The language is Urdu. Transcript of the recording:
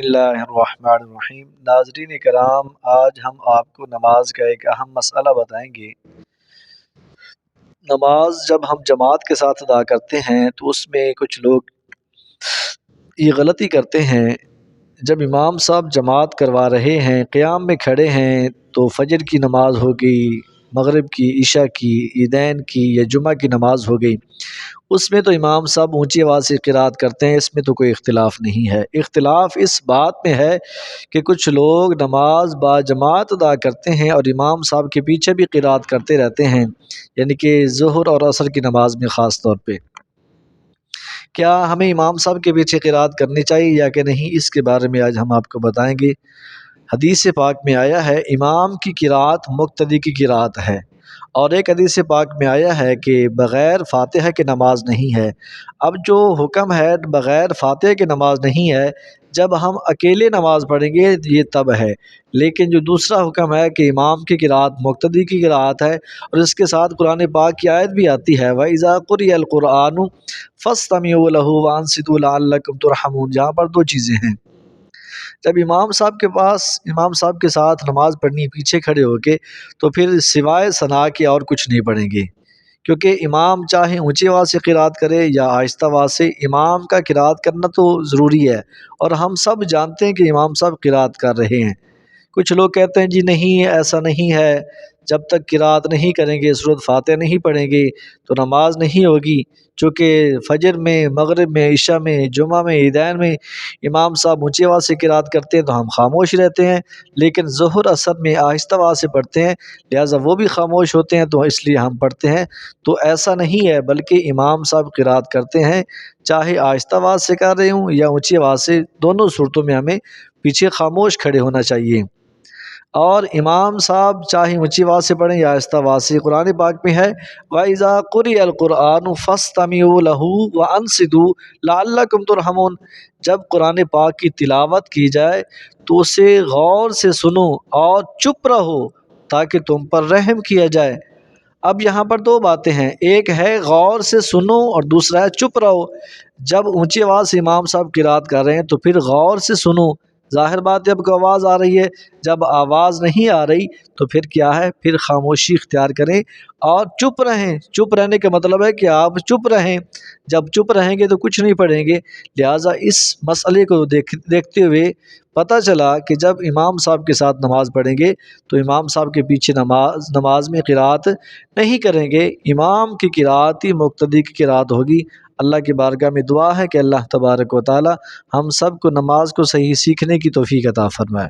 اللہ الرحمن الرحیم۔ ناظرین کرام، آج ہم آپ کو نماز کا ایک اہم مسئلہ بتائیں گے۔ نماز جب ہم جماعت کے ساتھ ادا کرتے ہیں تو اس میں کچھ لوگ یہ غلطی کرتے ہیں۔ جب امام صاحب جماعت کروا رہے ہیں، قیام میں کھڑے ہیں، تو فجر کی نماز ہو گئی، مغرب کی، عشاء کی، عیدین کی یا جمعہ کی نماز ہو گئی، اس میں تو امام صاحب اونچی آواز سے قرات کرتے ہیں، اس میں تو کوئی اختلاف نہیں ہے۔ اختلاف اس بات میں ہے کہ کچھ لوگ نماز با جماعت ادا کرتے ہیں اور امام صاحب کے پیچھے بھی قرات کرتے رہتے ہیں، یعنی کہ ظہر اور عصر کی نماز میں خاص طور پہ۔ کیا ہمیں امام صاحب کے پیچھے قرات کرنی چاہیے یا کہ نہیں، اس کے بارے میں آج ہم آپ کو بتائیں گے۔ حدیث پاک میں آیا ہے امام کی قرات مقتدی کی قرات ہے، اور ایک حدیث پاک میں آیا ہے کہ بغیر فاتحہ کے نماز نہیں ہے۔ اب جو حکم ہے بغیر فاتحہ کے نماز نہیں ہے، جب ہم اکیلے نماز پڑھیں گے یہ تب ہے، لیکن جو دوسرا حکم ہے کہ امام کی قرات مقتدی کی قرات ہے، اور اس کے ساتھ قرآن پاک کی آیت بھی آتی ہے وَإِذَا قُرِئَ الْقُرْآنُ فَاسْتَمِعُوا لَهُ وَأَنصِتُوا لَعَلَّكُمْ تُرْحَمُونَ۔ جہاں پر دو چیزیں ہیں، جب امام صاحب کے ساتھ نماز پڑھنی پیچھے کھڑے ہو کے، تو پھر سوائے ثنا کے اور کچھ نہیں پڑھیں گے، کیونکہ امام چاہے اونچی آواز سے قرات کرے یا آہستہ آواز سے، امام کا قرات کرنا تو ضروری ہے، اور ہم سب جانتے ہیں کہ امام صاحب قرات کر رہے ہیں۔ کچھ لوگ کہتے ہیں جی نہیں، ایسا نہیں ہے، جب تک قرات نہیں کریں گے، سورۃ فاتحہ نہیں پڑھیں گے تو نماز نہیں ہوگی، چونکہ فجر میں، مغرب میں، عشاء میں، جمعہ میں، عیدین میں امام صاحب اونچی آواز سے قرات کرتے ہیں تو ہم خاموش رہتے ہیں، لیکن ظہر عصر میں آہستہ آواز سے پڑھتے ہیں، لہٰذا وہ بھی خاموش ہوتے ہیں تو اس لیے ہم پڑھتے ہیں۔ تو ایسا نہیں ہے، بلکہ امام صاحب قرات کرتے ہیں، چاہے آہستہ آواز سے کر رہے ہوں یا اونچی آواز سے، دونوں صورتوں میں ہمیں پیچھے خاموش کھڑے ہونا چاہیے۔ اور امام صاحب چاہے اونچی آواز سے پڑھیں یا آہستہ آواز سے، قرآن پاک میں ہے وَإِذَا قُرِئَ الْقُرْآنُ فَاسْتَمِعُوا لَهُ وَأَنصِتُوا لَعَلَّكُمْ تُرْحَمُونَ۔ جب قرآن پاک کی تلاوت کی جائے تو اسے غور سے سنو اور چپ رہو تاکہ تم پر رحم کیا جائے۔ اب یہاں پر دو باتیں ہیں، ایک ہے غور سے سنو اور دوسرا ہے چپ رہو۔ جب اونچی آواز سے امام صاحب قرات کر رہے ہیں تو پھر غور سے سنو، ظاہر بات ہے اب کو آواز آ رہی ہے، جب آواز نہیں آ رہی تو پھر کیا ہے، پھر خاموشی اختیار کریں اور چپ رہیں۔ چپ رہنے کا مطلب ہے کہ آپ چپ رہیں، جب چپ رہیں گے تو کچھ نہیں پڑھیں گے۔ لہٰذا اس مسئلے کو دیکھتے ہوئے پتہ چلا کہ جب امام صاحب کے ساتھ نماز پڑھیں گے تو امام صاحب کے پیچھے نماز میں قرات نہیں کریں گے، امام کی قرات ہی مقتدی کی قرات ہوگی۔ اللہ کی بارگاہ میں دعا ہے کہ اللہ تبارک و تعالی ہم سب کو نماز کو صحیح سیکھنے کی توفیق عطا فرمائے۔